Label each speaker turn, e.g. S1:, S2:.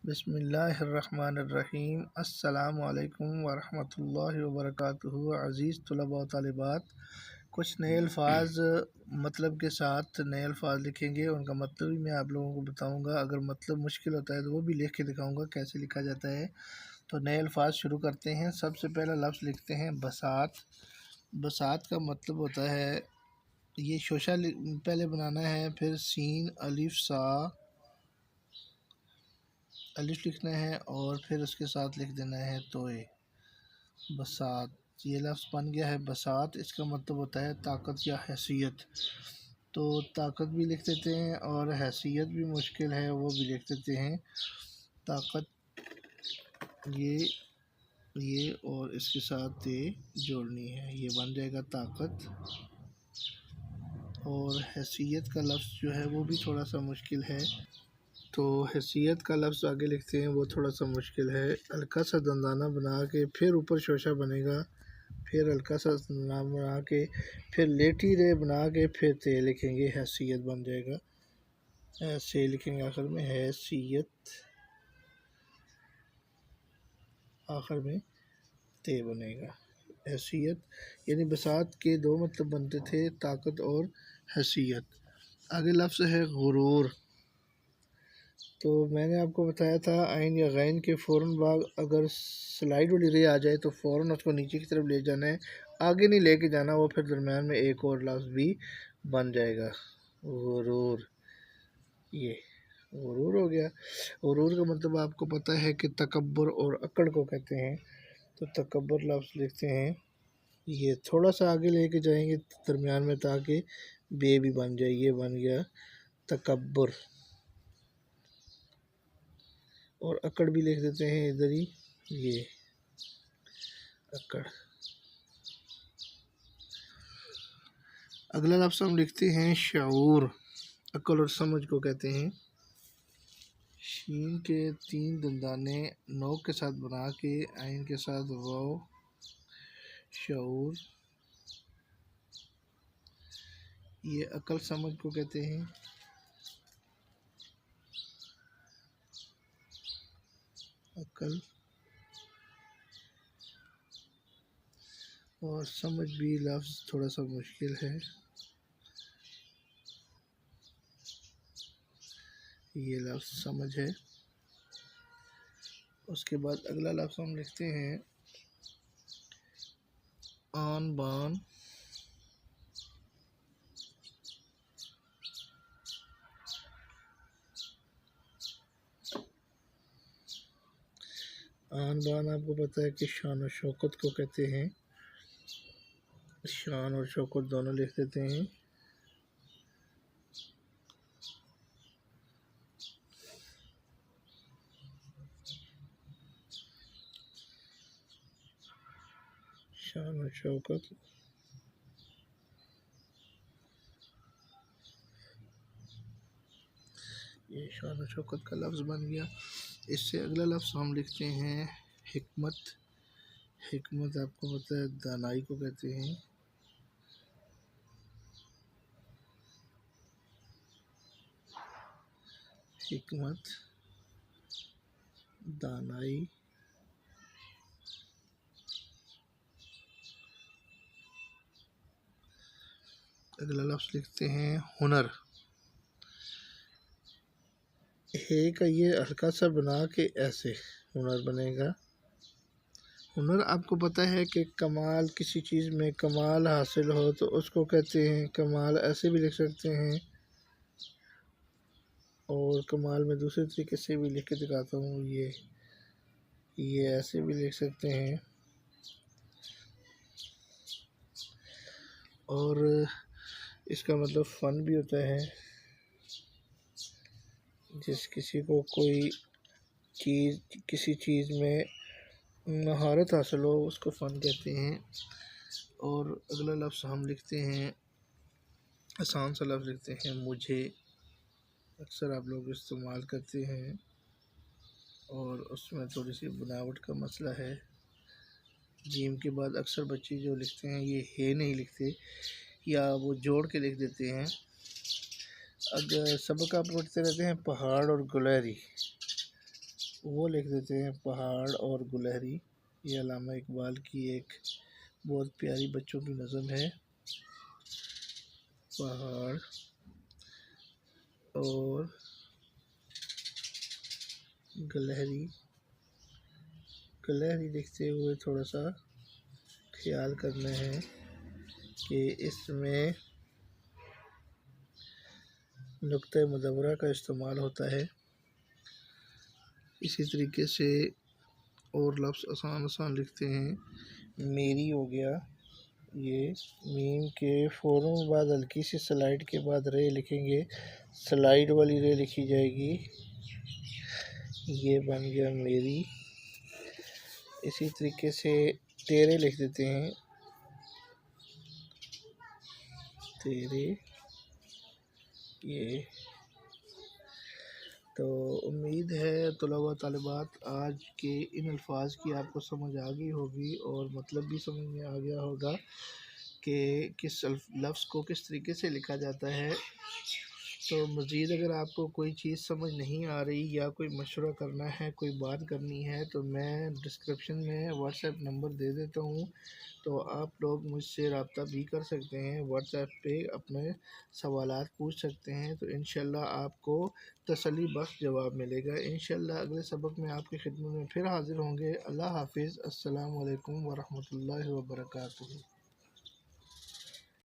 S1: बिस्मिल्लाहिर्रहमानिर्रहीम। अस्सलामु अलैकुम वरहमतुल्लाहि वबरकातुहू। अज़ीज़ तलबा व तालिबात, कुछ नए अल्फ़ाज मतलब के साथ नए अल्फ़ाज लिखेंगे, उनका मतलब भी मैं आप लोगों को बताऊंगा। अगर मतलब मुश्किल होता है तो वो भी लिख के दिखाऊंगा कैसे लिखा जाता है। तो नए अल्फ़ाज शुरू करते हैं। सबसे पहला लफ्ज़ लिखते हैं बसात। बसात का मतलब होता है, ये शोशा पहले बनाना है, फिर सीन अलिफ सा अलिफ लिखना है और फिर उसके साथ लिख देना है तोए। बसात, ये लफ्ज़ बन गया है बसात। इसका मतलब होता है ताकत या हैसियत। तो ताकत भी लिख देते हैं और हैसियत भी मुश्किल है वो भी लिख देते हैं। ताकत ये और इसके साथ ते जोड़नी है, ये बन जाएगा ताकत। और हैसियत का लफ्ज़ जो है वो भी थोड़ा सा मुश्किल है। तो हैसियत का लफ्ज़ आगे लिखते हैं, वो थोड़ा सा मुश्किल है। हल्का सा दंदाना बना के फिर ऊपर शोशा बनेगा, फिर हल्का सा दंदाना बना के फिर लेटी रे बना के फिर ते लिखेंगे, हैसियत बन जाएगा। ऐसे लिखेंगे आखिर में हैसियत, आखिर में ते बनेगा हैसियत। यानी बसात के दो मतलब बनते थे, ताकत और हैसियत। आगे लफ्ज़ है गुरूर। तो मैंने आपको बताया था आइन या गैन के फ़ौरन बाद अगर स्लाइड वाली रे आ जाए तो फ़ौरन उसको नीचे की तरफ ले जाना है, आगे नहीं लेके जाना। वो फिर दरम्यान में एक और लफ्ज़ भी बन जाएगा, गुरूर। ये गुरूर हो गया। गुरूर का मतलब आपको पता है कि तकब्बुर और अकड़ को कहते हैं। तो तकब्बुर लफ्ज़ लिखते हैं, ये थोड़ा सा आगे लेके जाएंगे दरम्यान में ताकि बे भी बन जाए। ये बन गया तकब्बुर। और अकड़ भी लिख देते हैं इधर ही, ये अकड़। अगला लफ्ज़ हम लिखते हैं शऊर। अकल और समझ को कहते हैं। शीन के तीन दंदाने नोक के साथ बना के आइन के साथ वाव, शऊर। ये अकल समझ को कहते हैं। अकल और समझ भी लफ्ज़ थोड़ा सा मुश्किल है। ये लफ्ज़ समझ है। उसके बाद अगला लफ्ज़ हम लिखते हैं आन बान। आन बान आपको पता है कि शान और शौकत को कहते हैं। शान और शौकत दोनों लिख देते हैं। शान और शौकत। ये शान और शौकत का लफ्ज़ बन गया। इससे अगला लफ्ज़ हम लिखते हैं हिकमत। हिकमत आपको पता है दानाई को कहते हैं। हिकमत, दानाई। अगला लफ्ज़ लिखते हैं हुनर। हे का ये हल्का सा बना के ऐसे हुनर बनेगा। हुनर आपको पता है कि कमाल, किसी चीज़ में कमाल हासिल हो तो उसको कहते हैं कमाल। ऐसे भी लिख सकते हैं और कमाल में दूसरे तरीके से भी लिख के दिखाता हूँ। ये ऐसे भी लिख सकते हैं। और इसका मतलब फ़न भी होता है। जिस किसी को कोई चीज़, किसी चीज़ में महारत हासिल हो उसको फ़न कहते हैं। और अगला लफ्ज़ हम लिखते हैं, आसान सा लफ्ज़ लिखते हैं मुझे। अक्सर आप लोग इस्तेमाल करते हैं और उसमें थोड़ी सी बनावट का मसला है। जीम के बाद अक्सर बच्चे जो लिखते हैं ये हे नहीं लिखते, या वो जोड़ के लिख देते हैं। अगर सबक आप पढ़ते रहते हैं पहाड़ और गुलहरी, वो लिख देते हैं पहाड़ और गुलहरी। ये अल्लामा इकबाल की एक बहुत प्यारी बच्चों की नज़म है। पहाड़ और गुलहरी, गुलहरी लिखते हुए थोड़ा सा ख्याल करना है कि इसमें नुक्ते मुदव्वरा का इस्तेमाल होता है। इसी तरीके से और लफ्ज़ आसान आसान लिखते हैं। मेरी हो गया, ये मीम के फ़ौरन बाद हल्की सी स्लाइड के बाद रे लिखेंगे, स्लाइड वाली रे लिखी जाएगी। ये बन गया मेरी। इसी तरीके से तेरे लिख देते हैं, तेरे। ये तो उम्मीद है तलबा तालिबात आज के इन अल्फाज की आपको समझ आ गई होगी और मतलब भी समझ में आ गया होगा कि किस लफ्ज़ को किस तरीके से लिखा जाता है। तो मज़ीद अगर आपको कोई चीज़ समझ नहीं आ रही या कोई मशवरा करना है, कोई बात करनी है, तो मैं डिस्क्रिप्शन में व्हाट्सएप नंबर दे देता हूँ। तो आप लोग मुझसे रब्ता भी कर सकते हैं, व्हाट्सएप पे अपने सवालात पूछ सकते हैं। तो इंशाल्लाह आपको तसल्ली बख्श जवाब मिलेगा। इंशाल्लाह अगले सबक में आपकी खिदमत में फिर हाज़िर होंगे। अल्लाह हाफ़िज़। अस्सलामु अलैकुम वरहमतुल्लाहि वबरकातुहू।